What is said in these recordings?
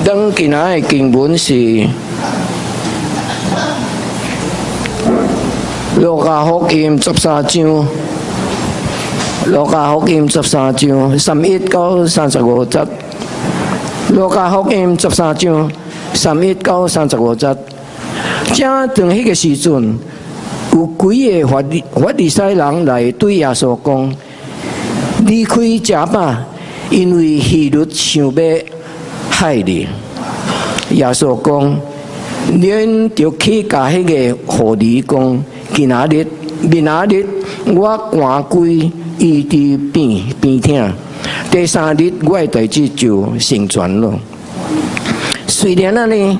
咱今仔的经文是路加福音13章，路加福音13章31到35节，路加福音13章31到35节。正当迄个时阵，有几个法利赛人来对耶稣讲：“你开食吧，因为希律想要害你。”耶稣讲：“恁就去甲迄个狐狸讲，明仔日我赶鬼伊伫边听，第3日我的代志就成全了。虽然安尼，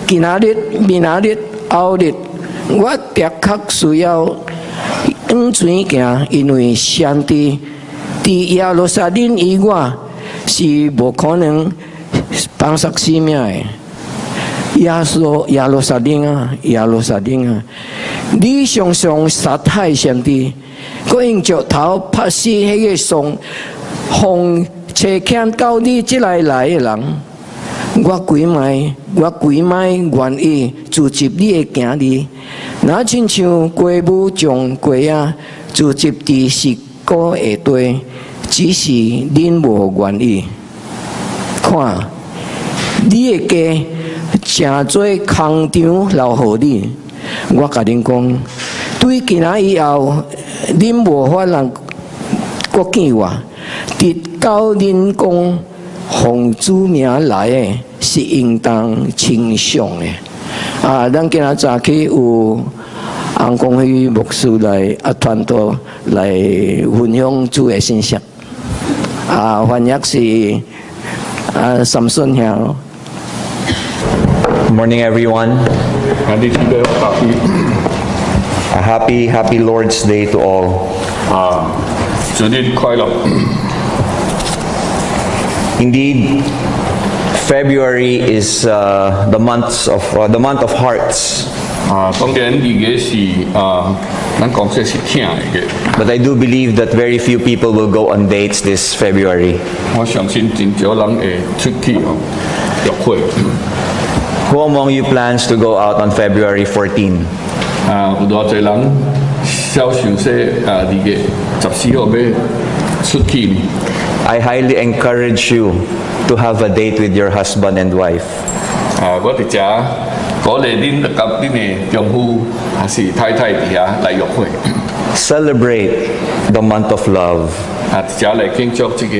明仔日后日，我的确需要往前行，因为上帝伫耶路撒冷以外是无可能放杀生命的。耶路撒冷啊！你常常杀害上帝，佮用石头拍死迄个奉差遣到你即来的人。我几摆愿意自接你的行李，那亲像鸡母将鸡仔自接伫石锅下底，只是恁无愿意。看，你的家诚做空场留互你。我甲恁讲，对今仔以后，恁无法人国见我，直到恁讲奉主名来的，是应当称颂的。咱今仔早起有洪光辉牧师来团队来分享主的信息。翻译是samson兄。Good morning, everyone. A happy Lord's Day to all. 主日快乐。Indeed, February is the month of hearts. 当然2月是咱讲说是疼的。But I do believe that very few people will go on dates this February. 我相信真少人会出去约会。Who among you plans to go out on February 14? 有偌侪人小想说2月14号要出去呢。I highly encourage you to have a date with your husband and wife. 我伫遮鼓励恁甲恁的丈夫还是太太伫遐来约会。Celebrate the month of love. 伫遮来庆祝这个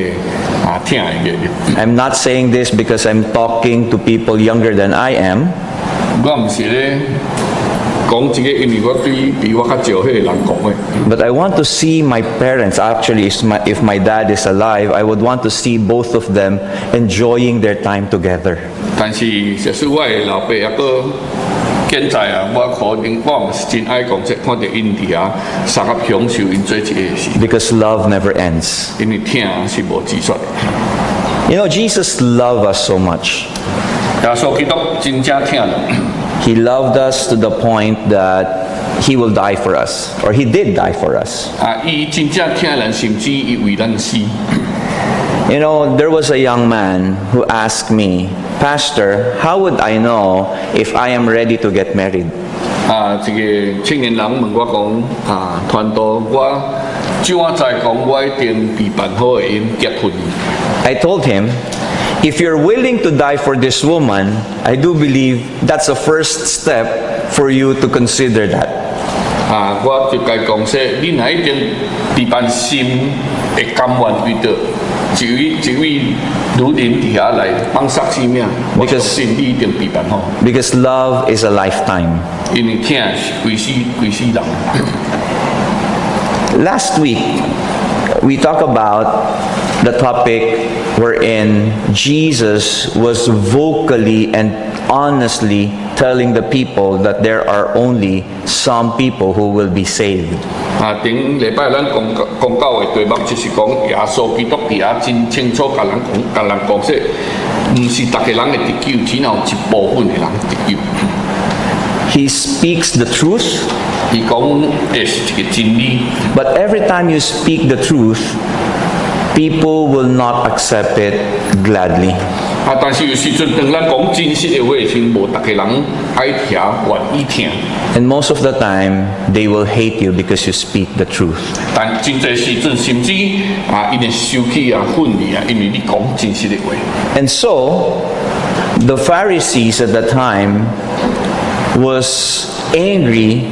疼的月日。I'm not saying this because I'm talking to people younger than I am. 我唔是咧讲这个，因为我对比我较少迄个人讲的。But I want to see my parents. Actually, if my dad is alive, I would want to see both of them enjoying their time together. 但是，假使我的老爸还佫健在我可能我唔是真爱讲这，看到因伫遐三合享受因做一个事。Because love never ends. 因为疼是无止绝的。You know, Jesus loved us so much. 耶稣基督真正疼人。He loved us to the point that He will die for us, or He did die for us. 伊真正疼人，甚至伊为咱死。You know, there was a young man who asked me, Pastor, how would I know if I am ready to get married? 这个青年人问我讲，团队我怎我知讲我一定备办好的因结婚。I told him, if you're willing to die for this woman, I do believe that's a first step for you to consider that. 我就该讲说，你若一定备办心会甘愿为着一位女人伫遐来放杀生命，我相信你一定备办好。Because love is a lifetime. 因为疼是规世人。Last week, we talked about the topic wherein Jesus was vocally and honestly telling the people that there are only some people who will be saved. 顶礼拜咱讲到的题目就是讲耶稣基督伫遐真清楚甲人讲说，唔是逐个人会得救，只有一部分的人得救。He speaks the truth. 伊讲的是一个真理。But every time you speak the truth, people will not accept it gladly. 但是有时阵当咱讲真实的话，是无大家人爱听，愿意听。 And most of the time, they will hate you because you speak the truth. 但真侪时阵，甚至因为生气愤你因为你讲真实的话。 And so, the Pharisees at that time was angry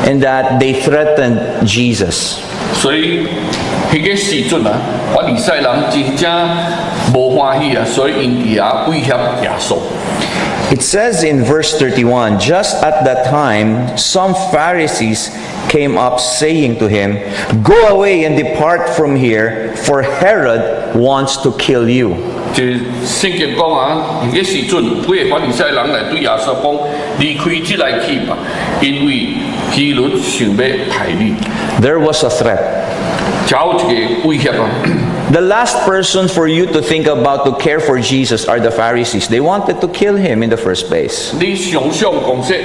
in that they threatened Jesus. 所以迄个时阵法利赛人真正无欢喜所以因伫遐威胁耶稣。 It says in verse 31, just at that time, some Pharisees came up saying to him, "Go away and depart from here, for Herod wants to kill you." 就圣经讲迄个时阵，几个法利赛人来对耶稣讲：离开这来去吧，因为希律想要害你。 There was a threat. 有一个威胁The last person for you to think about to care for Jesus are the Pharisees. They wanted to kill him in the first place. 你想想讲说，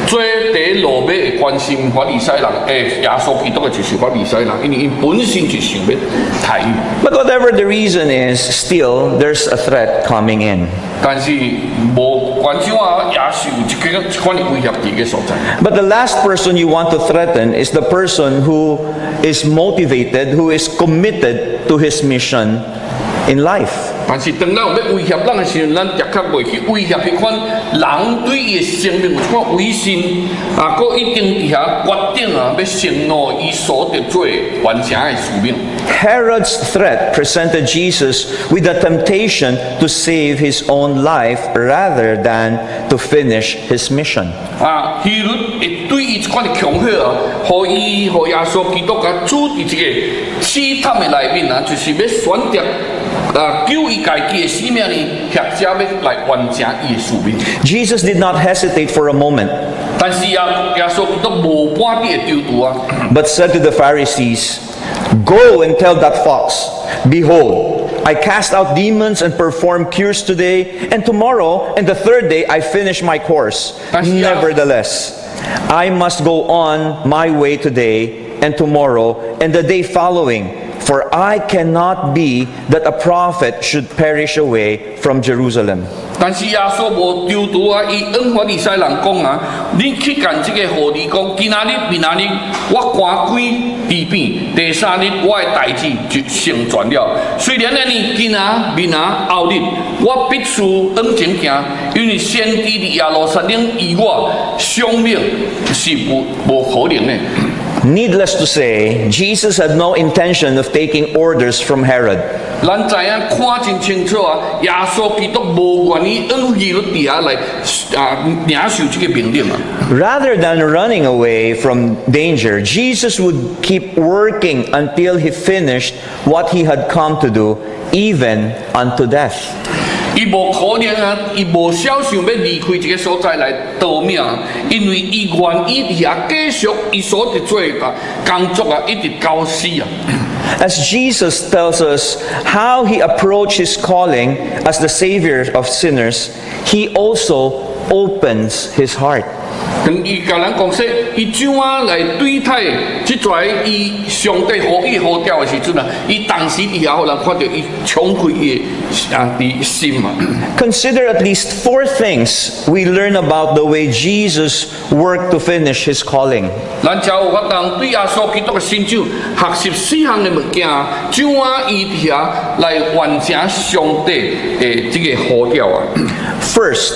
最第落尾会关心法利赛人，耶稣基督就是法利赛人，因为因本身就想要害你。 But whatever the reason is, still there's a threat coming in. 但是无关上也是有一款的威胁伫个所在。 But the last person you want to threaten is the person who is motivated, who is committed to his mission in life. 但是当咱有要威胁咱的时候，咱的确袂去威胁迄款人对伊的生命有一款威信，佮一定伫遐决定要承诺伊所得做完成的使命。 Herod's threat presented Jesus with a temptation to save his own life rather than to finish his mission. 希律会对伊一款的恐吓互伊互耶稣基督甲处伫一个试探的内面就是要选择。救伊家己的生命呢，或者要来完成伊的使命。 Jesus did not hesitate for a moment, 但是耶稣基督无半点的丢度but said to the Pharisees, "Go and tell that fox, behold, I cast out demons and perform cures today, and tomorrow and the third day I finish my course. Nevertheless, I must go on my way today and tomorrow and the day following. For I cannot be that a prophet should perish away from Jerusalem." 但是耶稣无丢度伊恩法利赛人讲你去干这个互你讲，今仔日、明仔日我赶鬼治病，第三日我的代志就成全了。虽然呢，今仔、明仔、后日我必须往前行，因为先知伫耶路撒冷以我生命是无可能的。 Needless to say, Jesus had no intention of taking orders from Herod. 咱知影看真清楚耶稣基督无愿意按希律底下来领受这个命令Rather than running away from danger, Jesus would keep working until he finished what he had come to do, even unto death. 伊无可能伊无小想要离开这个所在来逃命，因为伊愿意遐继续伊所做的工作一直到死As Jesus tells us how he approached his calling as the Savior of sinners, he also opens his heart. 当伊甲咱讲说，伊怎样来对待即拽伊上帝呼伊呼召的时阵伊当时伫遐互人看到伊敞开伊的心Consider at least 4 things we learn about the way Jesus worked to finish his calling. 咱才有法当对耶稣基督的身手学习4项的物件，怎样伊伫遐来完成上帝的这个呼召First,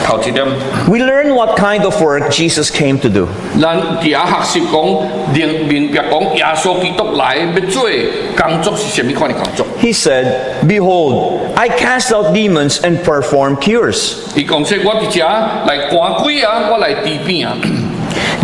头一点， we learn what kind of work Jesus came to do. 咱伫遐学习讲，明白讲耶稣基督来要做工作是什么款的工作。 He said, "Behold, I cast out demons and perform cures." 伊讲说，我伫遮来赶鬼我来治病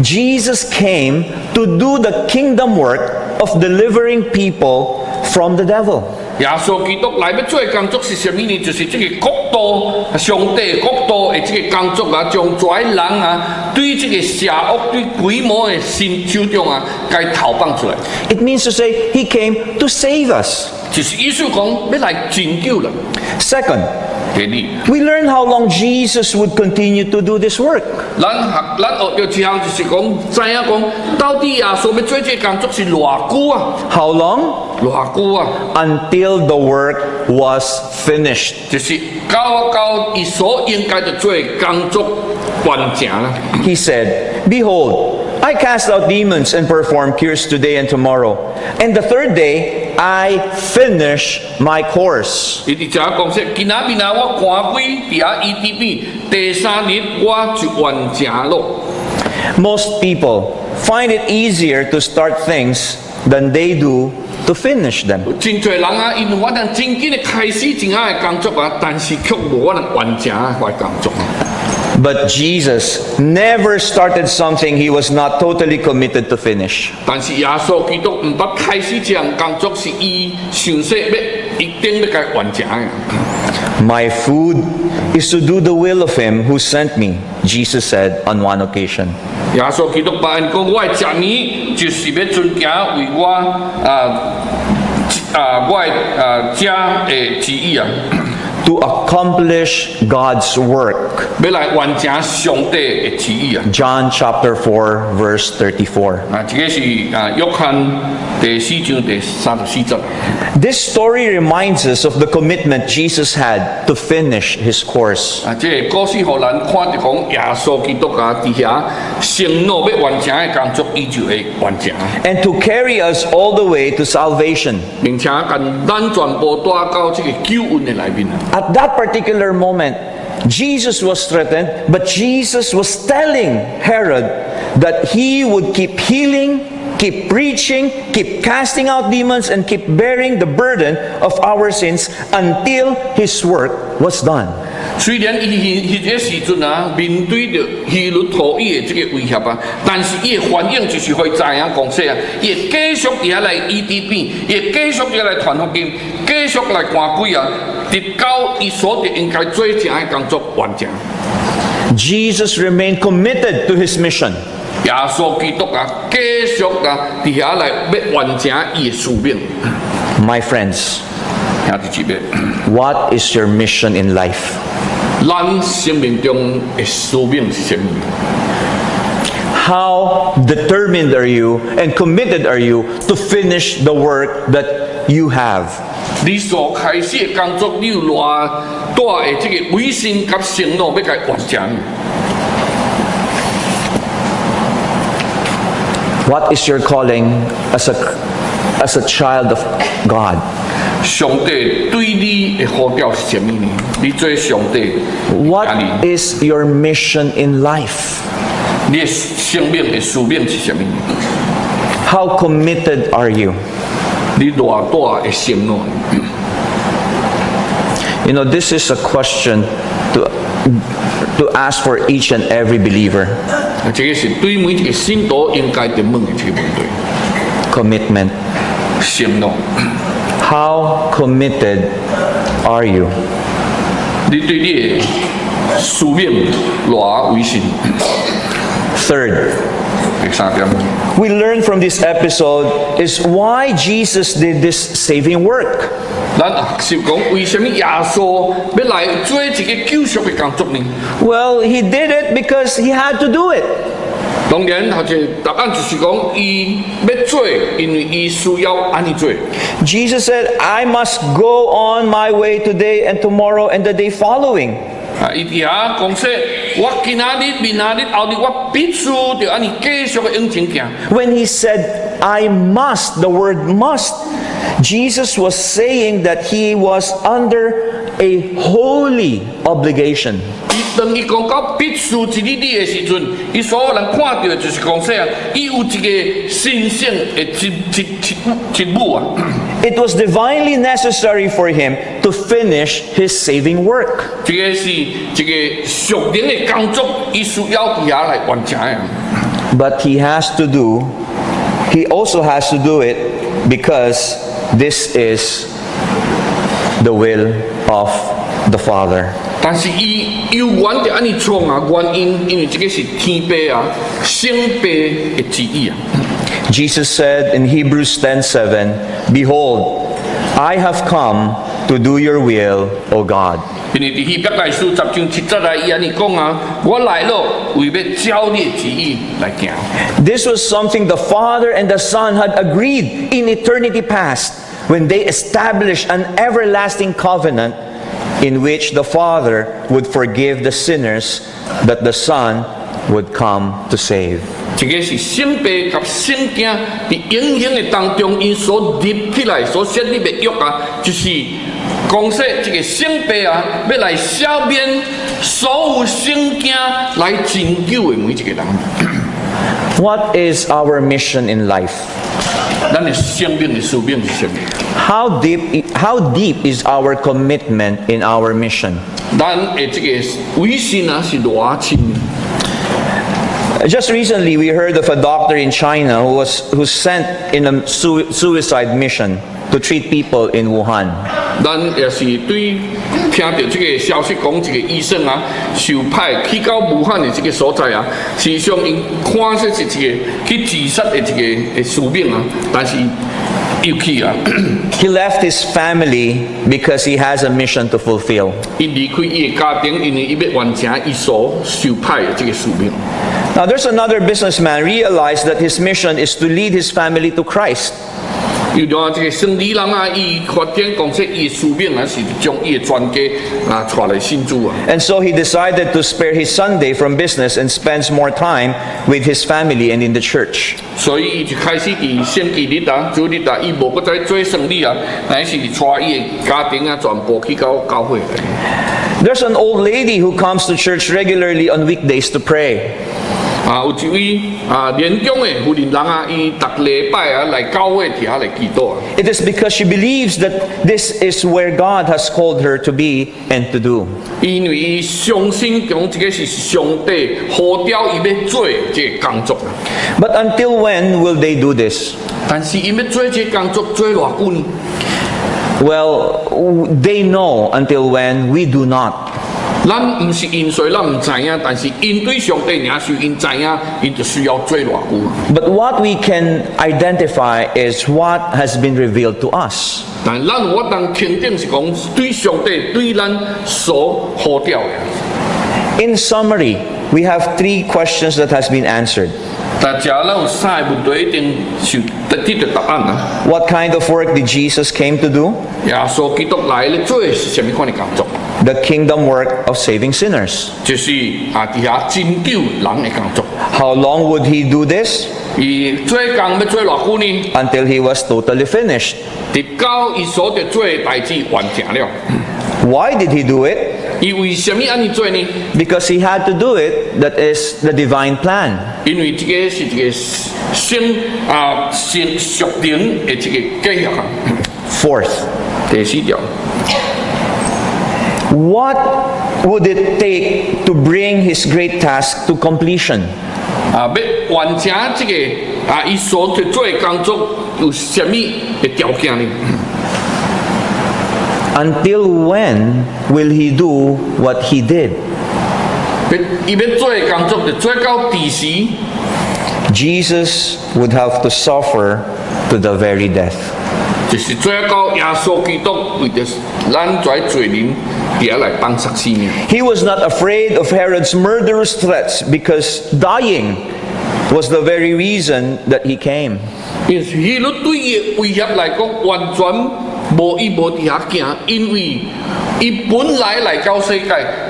Jesus came to do the kingdom work of delivering people from the devil. 耶稣基督来要做的工作是什么呢？就是这个国度，上帝国度的这个工作将跩人对这个邪恶、对鬼魔的心手中该投放出来。 It means to say he came to save us. 就是意思讲要来拯救人。 Second, 第二， We learn how long Jesus would continue to do this work. 咱學到之後就是講，知影講到底耶穌要做這工作是偌久啊？ How long? 偌久啊？ Until the work was finished. 就是到伊所應該的做的工作完成啦。 He said, Behold, I cast out demons and perform cures today and tomorrow. And the third day, I finish my course. 伊伫遮講說，今仔日我趕鬼伫遐醫治病，第三日我就完成咯。 Most people find it easier to start things than they do to finish them. 真侪人啊，因為我能真緊的開始真啱的工作啊，但是卻無我能完成我的工作。 But Jesus never started something he was not totally committed to finish. 但是耶穌基督唔捌開始這樣工作，是伊想說要一定要該完成的。 My food is to do the will of him who sent me, Jesus said on one occasion. 耶穌基督把人講，我的食物就是要遵行為我我的家的旨意啊， To accomplish God's work. 要來完成上帝的旨意啊。 John chapter 4 verse 34. 這個是約翰第4章第34節。 This story reminds us of the commitment Jesus had to finish his course. 這個故事讓人看到講耶穌基督啊，伫遐承諾要完成的工作，伊就會完成， And to carry us all the way to salvation. 並且跟咱全部帶到這個救恩的內面。 At that particular moment, Jesus was threatened, but Jesus was telling Herod that he would keep healing, keep preaching, keep casting out demons, and keep bearing the burden of our sins until his work was done. 雖然伊這個時陣啊，面對着希律土伊的這個威脅啊，但是伊的反應就是會知影講說啊，伊會繼續伫遐來醫治病，伊會繼續伫遐來傳福音，繼續來趕鬼啊，直到伊所得應該做這樣的工作完成。 Jesus remained committed to his mission. 耶穌基督啊，繼續啊，伫遐來要完成伊的使命。 My friends, 兄弟姊妹， what is your mission in life? 咱生命中的使命是什麼？ How determined are you and committed are you to finish the work that you have? 你所開始的工作，你有偌大的這個委身甲承諾要甲完成？ What is your calling as a child of God? 上帝對你的呼召是什麼呢？你做上帝， What is your mission in life? 你的生命的使命是什麼呢？ How committed are you? 你偌大的承諾？ You know, this is a question to ask for each and every believer. 這個是對每一個信徒應該得問的這個問題。 Commitment. 承諾， How committed are you? 你對你的使命偌委身？ Third, 第三點， we learn from this episode is why Jesus did this saving work. 咱學習講為什麼耶穌要來做這個救贖的工作呢？ Well, he did it because he had to do it. 當然，或者答案就是講，伊要做，因為伊需要安尼做。 Jesus said, I must go on my way today and tomorrow and the day following. 伊伫遐講說，我今仔日、明仔日、後日，我必須要安尼繼續的往前行。 When he said, I must, the word must, Jesus was saying that he was under a holy obligation. 當伊講到必須一日的時陣，伊所有人看到的就是講說啊，伊有一個神聖的職務啊。 It was divinely necessary for him to finish his saving work. 這個是一個屬靈的工作，伊需要伫遐來完成的。 But he also has to do it because this is the will of the Father. 但是伊有原的安尼做啊，原因為這個是天父啊、聖父的旨意啊。 Jesus said in Hebrews 10:7, Behold, I have come to to do your will, O God. 因为伫希伯来书10章7节来，伊安尼讲啊，我来了，为要照你的旨意来行。 This was something the Father and the Son had agreed in eternity past when they established an everlasting covenant in which the Father would forgive the sinners that the Son would come to save. 这个是圣父甲圣子伫永恒的当中，因所立起来、所设立的约啊，就是讲说这个圣父啊，要来消灭所有圣子来拯救的每一个人。 What is our mission in life? 咱的生命的使命是什么？ How deep is our commitment in our mission? 咱的这个微信啊是偌深。 Just recently, we heard of a doctor in China who sent in a suicide mission to treat people in Wuhan. 咱也是对听到这个消息，讲这个医生啊，受派去到武汉的这个所在啊，事实上因看说是一个去自杀的这个使命啊，但是又去啊， He left his family because he has a mission to fulfill. 伊离开伊的家庭，因为伊要完成伊所受派的这个使命。 Now, there's another businessman realized that his mission is to lead his family to Christ. 有另外这个生理人啊，伊发展讲说伊的使命啊，是将伊的全家啊带来信主啊。 And so he decided to spare his Sunday from business and spends more time with his family and in the church. 所以伊就开始伫星期日啊、主日啊，伊无搁再做生理啊，但是带伊的家庭啊，全部去到教会来。 There's an old lady who comes to church regularly on weekdays to pray. 啊，有一位啊年长的妇人人啊，伊逐礼拜啊来教会伫遐来祈祷啊。 It is because she believes that this is where God has called her to be and to do. 因为伊相信讲这个是上帝呼召伊要做这个工作啊。 But until when will they do this? 但是伊要做这个工作做偌久呢？ Well, they know until when we do not. 咱毋是因谁，咱毋知影，但是因对上帝领受，因知影，因就需要做偌久。 But what we can identify is what has been revealed to us. 但咱有法当肯定是讲对上帝对咱所呼召的。 In summary, we have 3 questions that has been answered. 大家咱有3个问题一定是得到答案啊。 What kind of work did Jesus came to do? 耶稣基督来咧做的是什么款的工作？ The kingdom work of saving sinners. 就是啊，伫遐拯救人的工作。 How long would he do this? 伊做工要做偌久呢？ Until he was totally finished. 直到伊所得做的代志完成了。 Why did he do it? 伊为什么安尼做呢？ Because he had to do it. That is the divine plan. 因为这个是一个神属灵的一个计划啊。 Fourth, 第4条。 what would it take to bring his great task to completion? 啊，要完成这个啊，伊所做的工作有什么的条件呢？ Until when will he do what he did? 伊要做的工作，就做到第时， Jesus would have to suffer to the very death. 就是做到耶稣基督为着咱在罪人，伫遐来帮杀死命。 He was not afraid of Herod's murderous threats because dying was the very reason that he came. 因为希律对伊的威胁来讲，完全无伊无伫遐行，因为伊本来到世界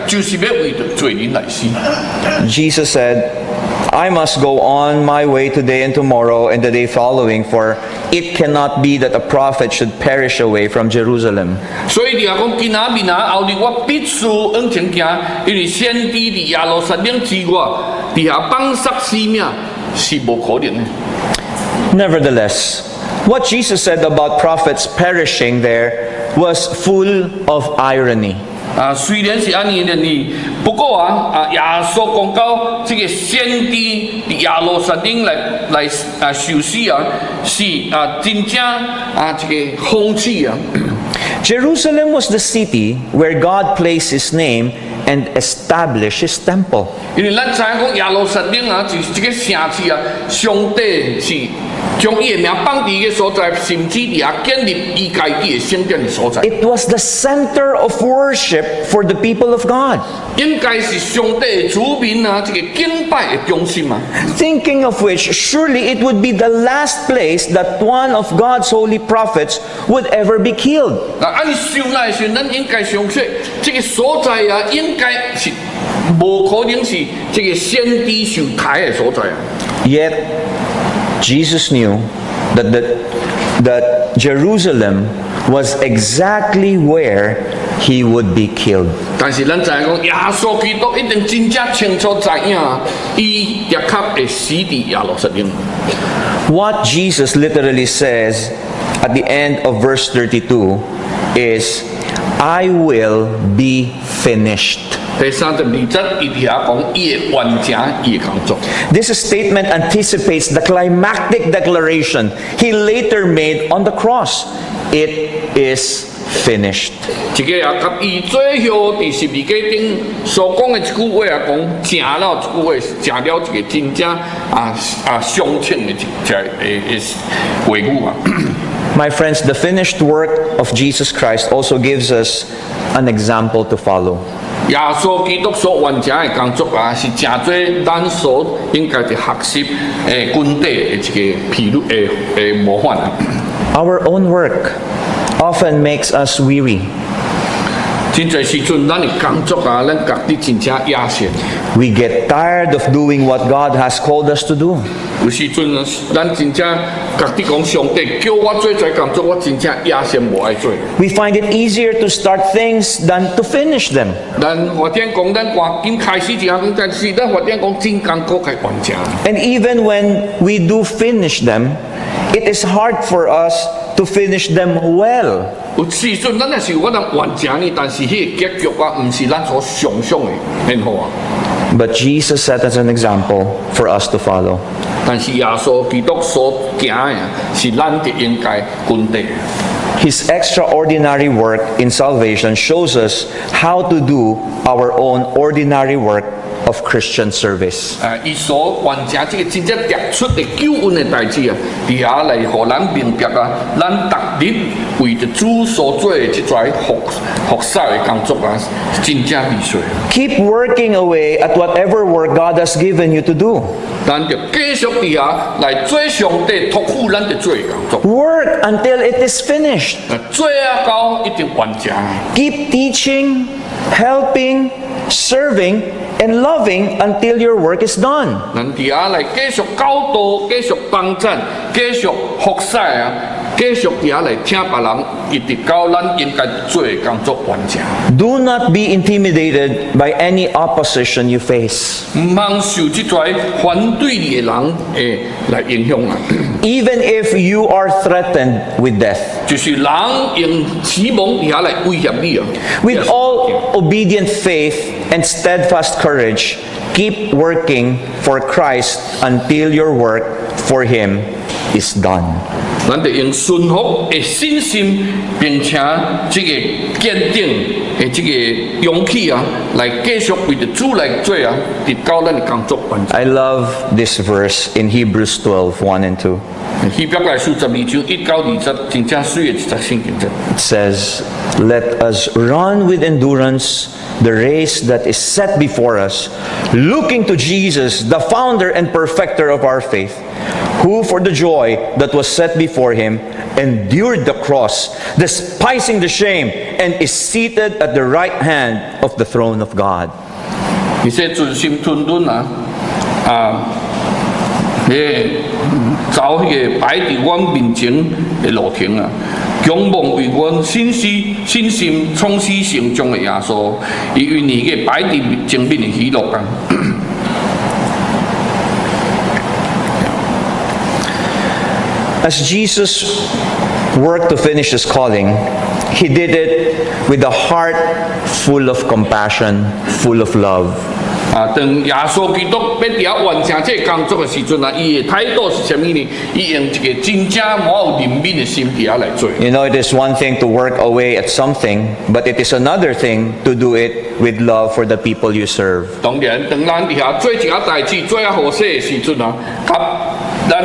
就是要为着罪人来死。 Jesus said, I must go on my way today and tomorrow and the day following, for it cannot be that a prophet should perish away from Jerusalem. 所以你讲今仔明仔后日我必须往前行，因为先知伫耶路撒冷之外，伫遐放杀生命是无可能的。 Nevertheless, what Jesus said about prophets perishing there was full of irony. 啊，虽然是安尼的呢，不过啊，耶稣讲到这个先知伫耶路撒冷来受死啊，是啊真正啊这个讽刺啊。 Jerusalem was the city where God placed his name and established his temple. 因为咱知影讲耶路撒冷啊，就是这个城市啊，上帝是将伊的名放伫个所在，甚至伫遐建立伊家己的圣殿的所在。 It was the center of worship for the people of God. 应该是上帝的子民啊，这个敬拜的中心啊。 Thinking of which, surely it would be the last place that one of God's holy prophets would ever be killed. 那按想来时，咱应该想说，这个所在啊，应该是无可能是这个先知受抬的所在啊。 Yet, Jesus knew that Jerusalem was exactly where he would be killed. 但是咱知影讲，耶稣基督一定真正清楚知影，伊也确会死伫耶路撒冷。 What Jesus literally says at the end of verse 32 is, I will be finished. 第32节，伊伫遐讲，伊会完成伊的工作。 This statement anticipates the climactic declaration he later made on the cross. It is finished. 这个啊，甲伊最后第12节顶所讲的一句话啊，讲成了一句话，成了一个真正相称的话语啊。 My friends, the finished work of Jesus Christ also gives us an example to follow. 耶稣基督所完成的工作啊，是真多咱所应该去学习军队的一个譬如模范啊。 Our own work often makes us weary. 真侪时阵，咱的工作啊，咱家己真正野线。 We get tired of doing what God has called us to do. 有时阵，咱真正家己讲，上帝叫我做这工作，我真正野线无爱做。 We find it easier to start things than to finish them. 咱发展讲，咱赶紧开始一项工，但是咱发展讲真工作该完成。 And even when we do finish them, it is hard for us to finish them well. 有时阵，咱也是有法通完成呢，但是迄个结局啊，毋是咱所想象的很好啊。 But Jesus set us an example for us to follow. 但是耶稣基督所行的啊，是咱就应该跟地。 His extraordinary work in salvation shows us how to do our own ordinary work of Christian service. 伊所完成这个真正突出的救恩的代志啊，伫遐来互咱明白啊，咱逐日为着主所做的这跩服侍的工作啊，真正必须。 Keep working away at whatever work God has given you to do. 咱就继续伫遐来做上帝托付咱的做的工作， Work until it is finished. 做啊到一定完成。 Keep teaching, helping, serving, and loving until your work is done. 咱伫遐来继续教导，继续帮赞，继续服侍啊，继续伫遐来听别人，一直到咱应该做的工作完成。 Do not be intimidated by any opposition you face. 唔通受这跩反对你的人来影响啦。 Even if you are threatened with death. 就是人用死亡伫遐来威胁你啊。 With all obedient faith and steadfast courage, keep working for Christ until your work for Him is done. 咱得用顺服的信心，并且这个坚定的这个勇气啊，来继续为着主来做啊，直到咱的工作完成。 I love this verse in Hebrews 12:1 and 2. 希伯来书12章1到2节，真正水的一节圣经节。 It says, Let us run with endurance the race that is set before us, looking to Jesus, the founder and perfecter of our faith, who for the joy that was set before him endured the cross, despising the shame, and is seated at the right hand of the throne of God. 而且尽心吞吞啊，走迄个摆伫阮面前的路程啊，仰望为阮信心创始成终的耶稣，伊为你个摆伫前面的喜乐啊。As Jesus worked to finish his calling, he did it with a heart full of compassion, full of love. 当耶稣基督要伫遐完成这个工作的时阵啊，伊的态度是啥物呢？伊用一个真正满有怜悯的心伫遐来做。 You know, it is one thing to work away at something, but it is another thing to do it with love for the people you serve. 当然，当咱伫遐做一件代志，做啊好势的时阵啊，甲咱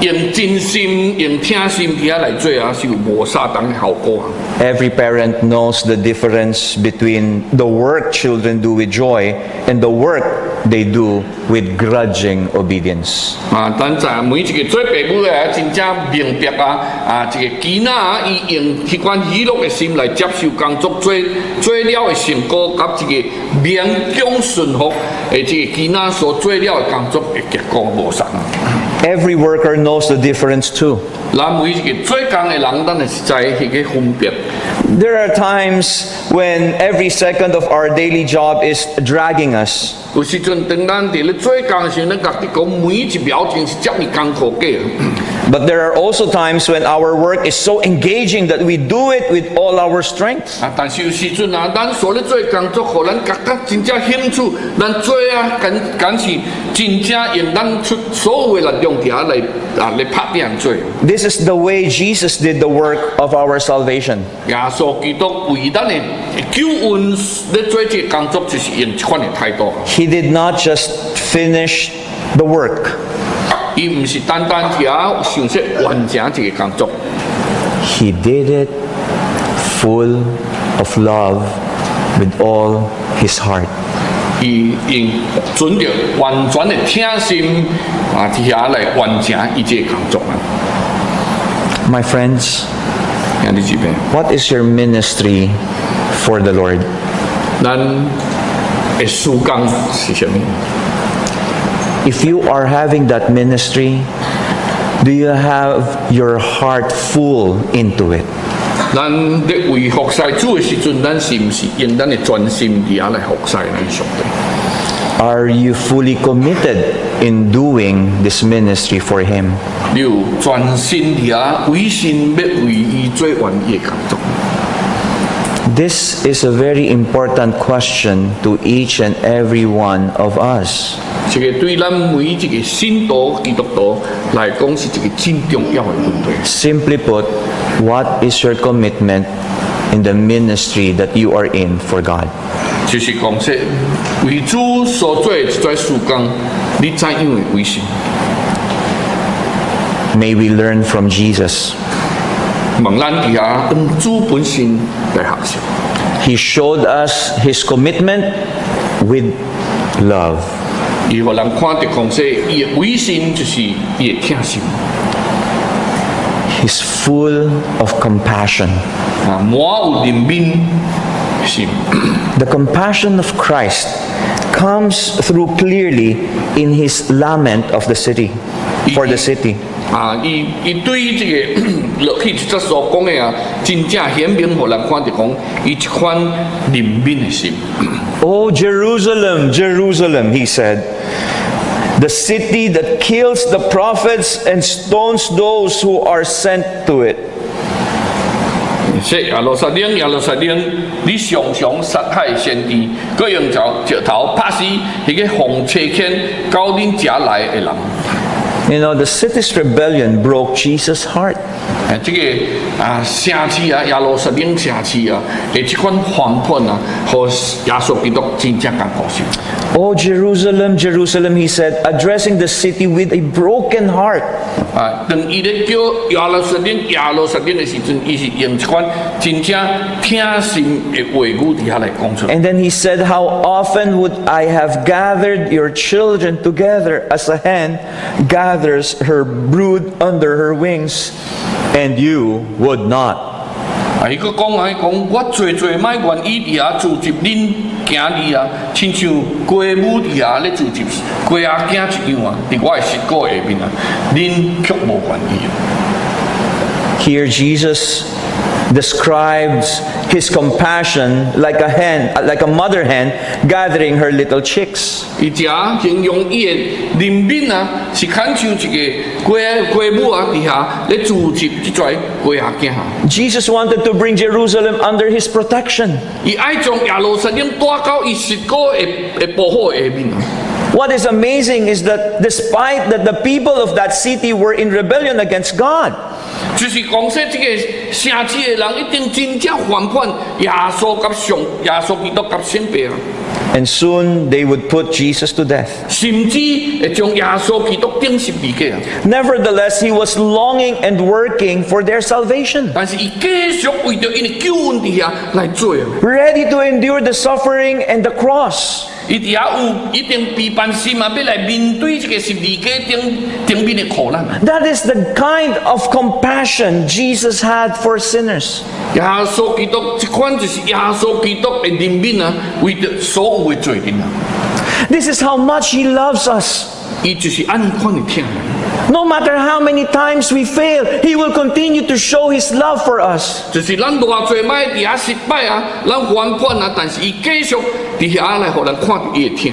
用真心、用听心伫遐来做啊，是有无相同的效果啊。Every parent knows the difference between the work children do with joy and the work they do with grudging obedience. 啊，咱在每一个做父母的啊，真正明白啊，一个囡仔啊，伊用迄款喜乐的心来接受工作，做了的成果，甲一个勉强顺服的这个囡仔所做了的工作的结果无相。Every worker knows the difference too. 咱每一个做工的人，咱会实在迄个分别。There are times when every second of our daily job is dragging us. 有时阵，当咱伫咧做工的时候，咱家己讲每一秒钟是遮尔艰苦嘅。But there are also times when our work is so engaging that we do it with all our strength. 啊，但是有时阵啊，咱所咧做工作，互咱觉得真正兴趣，咱做啊，敢是真正用咱出所有的力量伫遐来拍拼做。This is the way Jesus did the work of our salvation. 耶稣基督为咱的救恩咧做这个工作，就是用这款的态度。He did not just finish the work. 伊唔是单单伫遐想说完成这个工作， He did it full of love with all his heart. 伊用准着完全的听心啊，伫遐来完成伊这个工作啊。 My friends, 兄弟姊妹， what is your ministry for the Lord? 咱的事工是什么？ If you are having that ministry, do you have your heart full into it? 咱咧为服侍主的时阵，咱是毋是用咱的专心伫遐来服侍咱上帝？ Are you fully committed in doing this ministry for Him? 你有专心伫遐委心要为伊做完伊的工作？ This is a very important question to each and every one of us. 这个对咱每一个信徒基督徒来讲是一个真重要的问题。 Simply put, what is your commitment in the ministry that you are in for God? 就是讲说，为主所做的这事工，你怎样的为心？ May we learn from Jesus. 望咱伫遐用主本身来学习。 He showed us His commitment with love. 伊互人看到讲说，伊的为心就是伊的听心， He's full of compassion. 啊，满有怜悯的心。 The compassion of Christ comes through clearly in His lament of the city, for the city. 啊，伊对这个落去这所讲的啊，真正显明互人看到讲，伊一款怜悯的心。 Oh, Jerusalem, Jerusalem, he said, the city that kills the prophets and stones those who are sent to it. 说耶路撒冷，耶路撒冷，你常常杀害先知，各用石头拍死迄个奉差遣到恁家来的人。 You know, the city's rebellion broke Jesus' heart. 这个啊，城市啊，耶路撒冷城市啊，的这款反叛啊，和耶稣基督真正艰苦心。 Oh, Jerusalem, Jerusalem, he said, addressing the city with a broken heart. 啊，当伊咧叫耶路撒冷，耶路撒冷的时阵，伊是用这款真正听心的话语伫遐来讲出来。 And then he said, how often would I have gathered your children together as a hen gathers her brood under her wings, and you would not. 啊，伊佫讲啊，讲我做卖愿意伫遐组织恁囝儿啊，亲像鸡母伫遐咧组织鸡仔囝一样啊，伫我的膝盖下面啊，恁却无愿意。 Here Jesus describes his compassion like a hen, like a mother hen gathering her little chicks. 伊遮形容伊的怜悯啊，是亲像一个鸡母啊，伫遐咧组织即跩鸡仔囝。 Jesus wanted to bring Jerusalem under his protection. 伊爱将耶路撒冷带到伊膝盖的保护下面啊。 What is amazing is that despite that the people of that city were in rebellion against God, 就是讲说这个城市的人一定真正反叛耶稣基督甲圣父啊， And soon they would put Jesus to death. 甚至会将耶稣基督钉十字架啊。 Nevertheless, he was longing and working for their salvation, 但是伊继续为着因的救恩伫遐来做啊。 ready to endure the suffering and the cross. 伊伫遐有一定批判心啊，要来面对这个十字架顶面的苦难。 That is the kind of compassion Jesus had for sinners. 耶稣基督这款就是耶稣基督的怜悯啊，为着所有的罪人啊， This is how much he loves us. 伊就是安款的疼人。 No matter how many times we fail, he will continue to show his love for us. 就是咱偌济摆伫遐失败啊，咱反叛啊，但是伊继续伫遐来互咱看到伊的疼。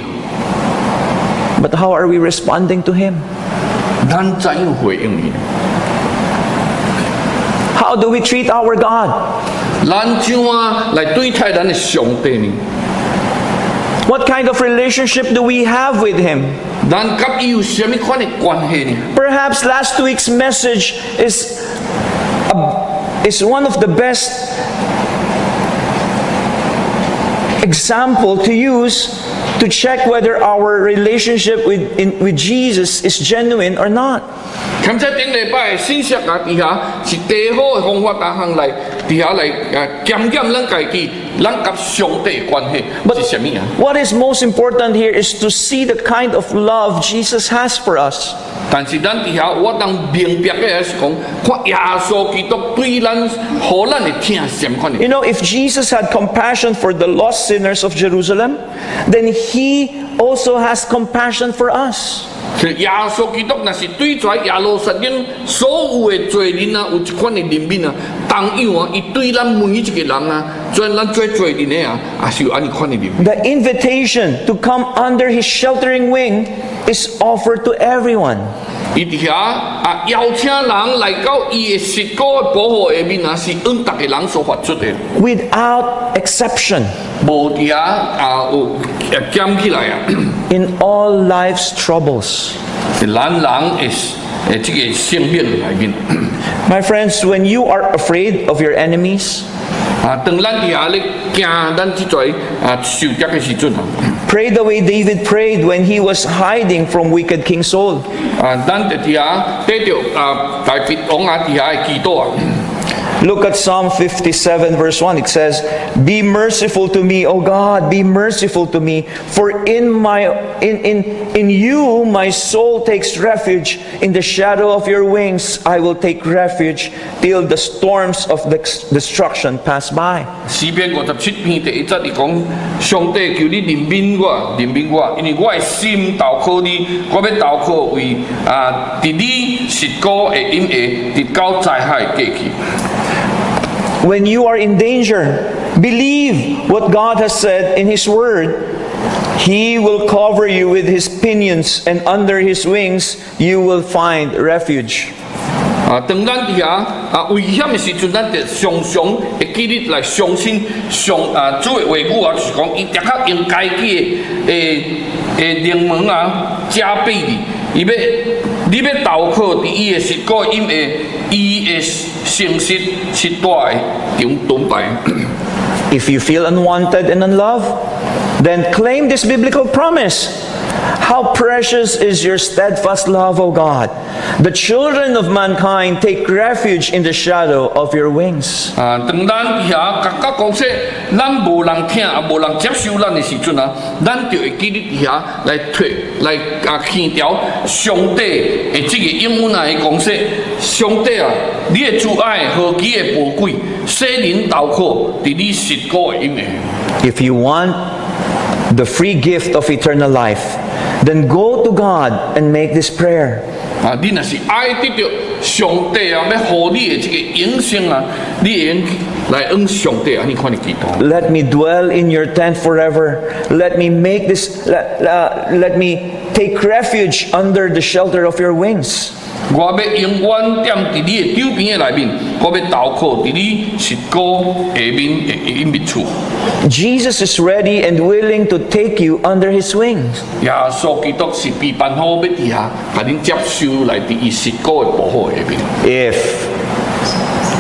But how are we responding to him? 咱怎样回应伊？ How do we treat our God? 咱怎样来对待咱的上帝呢？ What kind of relationship do we have with him? 咱甲伊有什么款的关系呢？ Perhaps last week's message is one of the best example to use to check whether our relationship with Jesus is genuine or not. 兼且顶礼拜的信息啊，伫遐是最好的方法，逐项来伫遐来检验咱家己，咱甲上帝的关系是什么啊？ What is most important here is to see the kind of love Jesus has for us. 但是咱伫遐，我当明白的是讲，看耶稣基督对咱、互咱的疼是什么款的。 You know, if Jesus had compassion for the lost sinners of Jerusalem, then he also has compassion for us. 是耶稣基督若是对在耶路撒冷所有的罪人啊，有一款的怜悯啊，同样啊，伊对咱每一个人啊，虽然咱做罪人的啊，也是有安尼款的怜悯。 The invitation to come under his sheltering wing is offered to everyone. 伊伫遐啊，邀请人来到伊的十个保护下面啊，是按逐个人所发出的， Without exception, 无伫遐啊有减起来啊， in all life's troubles. 是咱人的这个生命里面。 My friends, when you are afraid of your enemies, 啊，当咱伫遐咧惊咱即个受敌的时阵啊， pray the way David prayed when he was hiding from wicked King Saul. 咱就伫遐得着大卫王啊伫遐的祈禱啊。 Look at Psalm 57 verse 1. It says, "Be merciful to me, O God, be merciful to me, for in you my soul takes refuge. In the shadow of your wings I will take refuge till the storms of destruction pass by." 詩篇57篇第1節伊講：上帝求你憐憫我，憐憫我，因為我的心投靠你，我要投靠為佇你十個的蔭下，直到災害過去。 When you are in danger, believe what God has said in His Word. He will cover you with His pinions, and under His wings you will find refuge. 當咱伫遐危險的時陣，咱就常常會記得來相信主的話語啊，就是講伊立刻用家己的靈門啊加倍你要投靠伫伊的十個蔭下，伊的誠實是大的盾牌。 If you feel unwanted and unloved, then claim this biblical promise. How precious is your steadfast love, O God! The children of mankind take refuge in the shadow of your wings. 當咱伫遐甲講說，咱無人聽啊，無人接受咱的時陣啊，咱就會記得伫遐來強調上帝的這個英文啊，講說，上帝啊，你的主愛何其的寶貴，世人投靠伫你十個的蔭下。 If you want the free gift of eternal life, then go to God and make this prayer. 你若是愛得到上帝啊，要互你的這個永生啊，你會用來向上帝安尼款的祈禱。 Let me dwell in your tent forever. Let me make this. Let me take refuge under the shelter of your wings. 我要永遠踮伫你的周邊的內面，我要投靠伫你十個下面的隱密處。 Jesus is ready and willing to take you under His wings. 耶穌基督是備辦好要伫遐，甲恁接受來伫伊十個的保護下面。If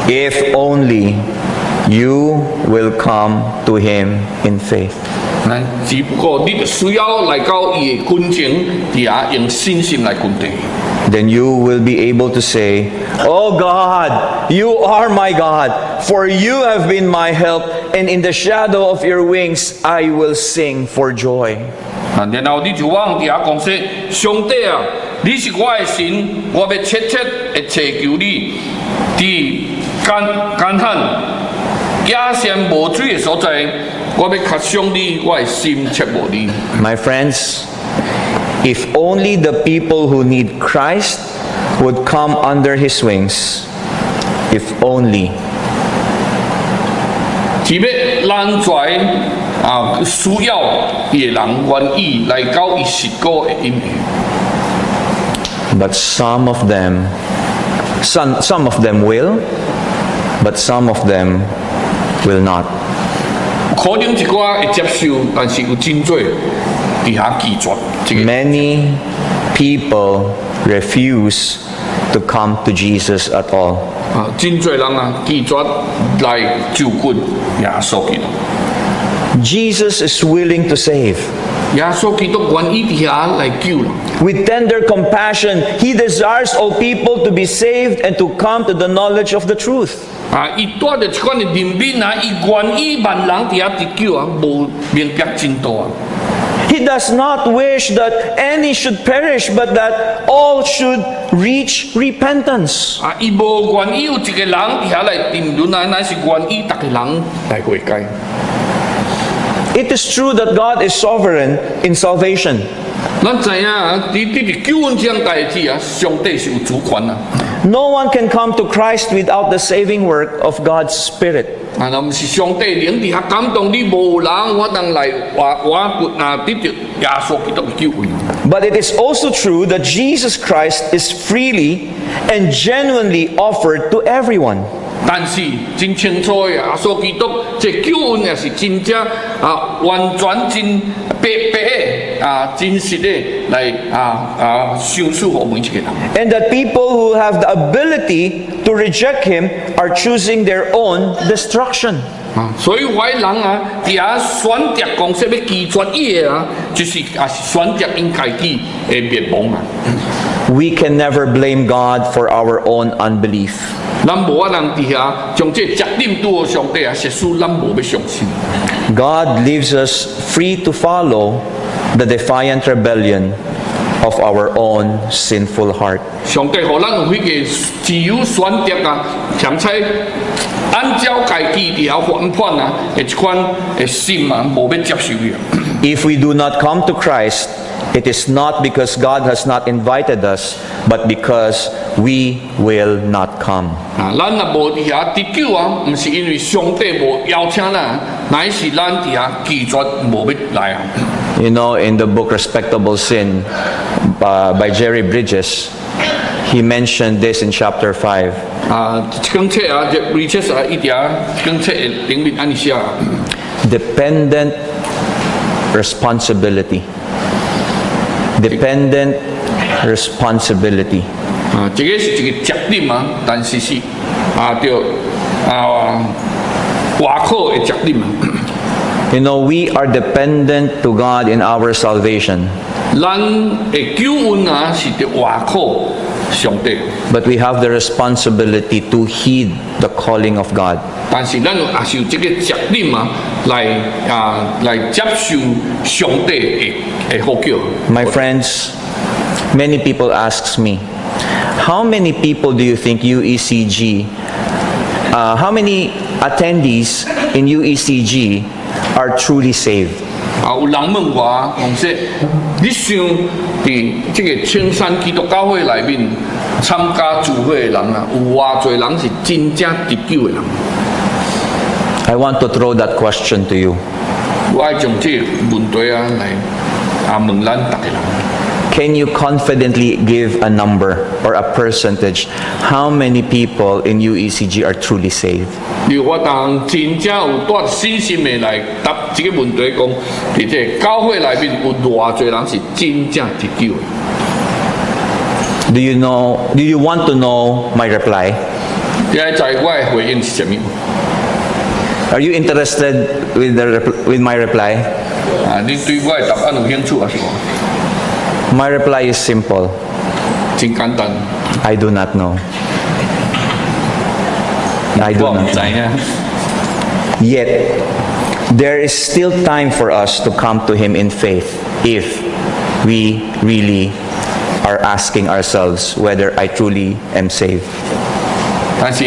If only you will come to him in faith. 只不过你就需要来到伊的军前，底下用信心来跟定。Then you will be able to say, "Oh God, you are my God, for you have been my help, and in the shadow of your wings I will sing for joy." 然后你就往底下讲说：上帝啊，你是我的神，我要切切的祈求你，伫干旱、野山无水的所在，我要较想你，我的心切无你。My friends, if only the people who need Christ would come under his wings. If only. 只要咱在需要伊的人愿意来到伊实果的因下。But some of them will, but some of them will not. 可能一寡会接受，但是有真多伫遐拒绝。Many people refuse to come to Jesus at all. 真多人拒绝来就近耶稣基督。Jesus is willing to save. 耶稣基督愿意伫遐来救人。With tender compassion, he desires all people to be saved and to come to the knowledge of the truth. 伊带着一款的怜悯伊愿意万人伫遐得救无明白真多。He does not wish that any should perish, but that all should reach repentance. 伊无愿意有一个人伫遐来沉沦乃是愿意逐个人来悔改。It is true that God is sovereign in salvation. 咱知影伫救恩这样代志上帝是有主权No one can come to Christ without the saving work of God's Spirit. 若毋是上帝灵伫遐感动你，无人我当来我得着耶稣基督的救恩。But it is also true that Jesus Christ is freely and genuinely offered to everyone. 但是真清楚的，耶稣基督这救恩也是真正完全真白的真实的来享受我们一个人。And that people who have the ability to reject him are choosing their own destruction. 所以有的人伫遐选择讲说要拒绝伊的就是也是选择因家己的灭亡We can never blame God for our own unbelief. 咱无法人伫遐将这责任拄好上帝实使咱无要相信。God leaves us free to follow the defiant rebellion of our own sinful heart. 上帝互咱有迄个自由选择兼且按照家己伫遐反叛的一款的心无要接受伊。If we do not come to Christ, it is not because God has not invited us, but because we will not come. 咱若无伫遐得救毋是因为上帝无邀请咱，乃是咱伫遐拒绝无要来。You know, in the book Respectable Sin by Jerry Bridges, he mentioned this in chapter 5. 这本册这 Bridges 一条这本册里面安尼写Dependent responsibility. Dependent responsibility. 这个是一个责任但是是着外靠的责任You know, we are dependent to God in our salvation. 咱的救恩是着外靠上帝。But we have the responsibility to heed the calling of God. 但是咱也是有这个责任来接受上帝的呼叫。My friends, many people asks me, how many people do you think UECG, how many attendees in UECG are truly saved? 有人问我讲说，你想伫这个青山基督教会内面参加聚会的人有偌侪人是真正得救的人？ I want to throw that question to you. 我爱将这个问题来问咱逐个人。 Can you confidently give a number or a percentage how many people in UECG are truly saved? 我当真正有带信心的来答这个问题，讲伫这教会内面有偌侪人是真正得救的。Do you want to know my reply? 你爱知我的回应是什么？ Are you interested with my reply? 啊，你对我的答案有兴趣还是无？ My reply is simple. 真简单， I do not know. I 我 do 唔 not 知 know. 影。 Yet, there is still time for us to come to Him in faith if we really are asking ourselves whether I truly am saved. 但是，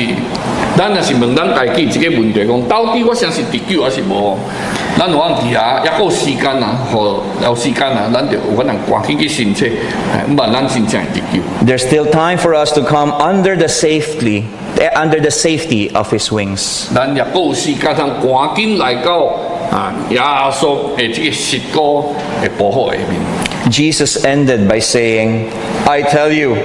咱若是问咱家己一个问题，讲到底我想是得救还是无？咱有往伫遐，还有时间啊，和有时间啊，咱就有可能赶紧去申请，毋然咱真正会得救。 There's still time for us to come under the safety of His wings. 咱也有时间通赶紧来到啊耶稣的这个十股的保护下面。 Jesus ended by saying, I tell you,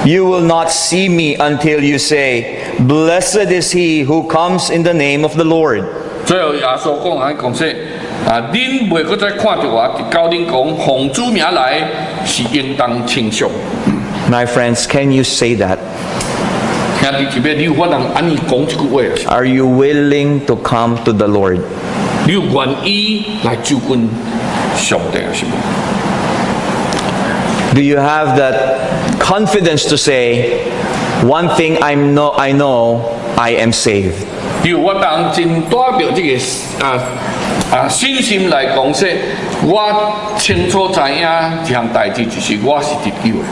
you will not see me until you say, Blessed is he who comes in the name of the Lord. 最后耶稣讲说啊，恁袂搁再看到我，就教恁讲，奉主名来是应当称颂。 My friends, can you say that? 兄弟姐妹，你有法能安尼讲一句话是？ Are you willing to come to the Lord? 你有愿意来就近上帝是无？ Do you have that confidence to say, one thing I know, I am saved? 你有法当真代表这个信心来讲说，我清楚知影这项代志就是我是得救的。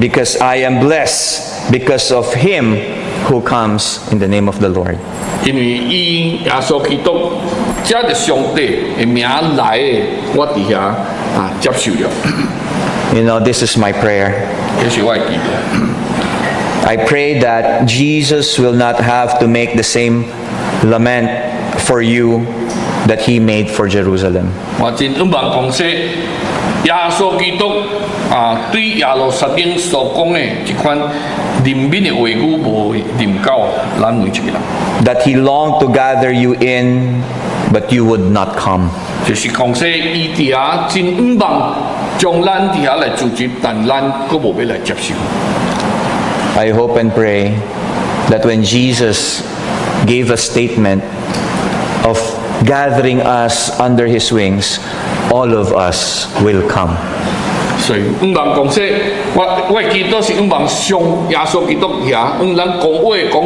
Because I am blessed because of him who comes in the name of the Lord. 因为伊耶稣基督借着上帝的名来的，我伫遐接受了， You know, this is my prayer. 这是我的祈祷。 I pray that Jesus will not have to make the same lament for you that he made for Jerusalem. 我真希望讲说，耶稣基督对耶路撒冷所讲的一款怜悯的话语，无临到咱每一个人。 That he longed to gather you in, but you would not come. 就是讲说，伊伫遐真希望将咱伫遐来组织，但咱佫无要来接受。 I hope and pray that when Jesus gave a statement of gathering us under his wings, all of us will come. 所以，希望讲说，我基督是希望上耶稣基督遐，咱讲话讲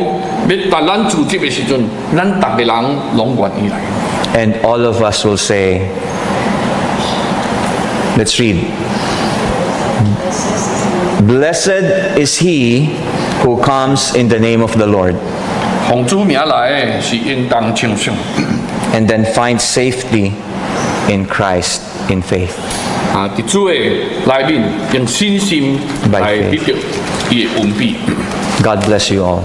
要但咱组织的时阵，咱逐个人拢愿意来。 And all of us will say, let's read. Blessed is he who comes in the name of the Lord, 奉主名来的是应当称颂， and then find safety in Christ in faith. 伫主的内面用信心来得到伊的恩庇。 God bless you all.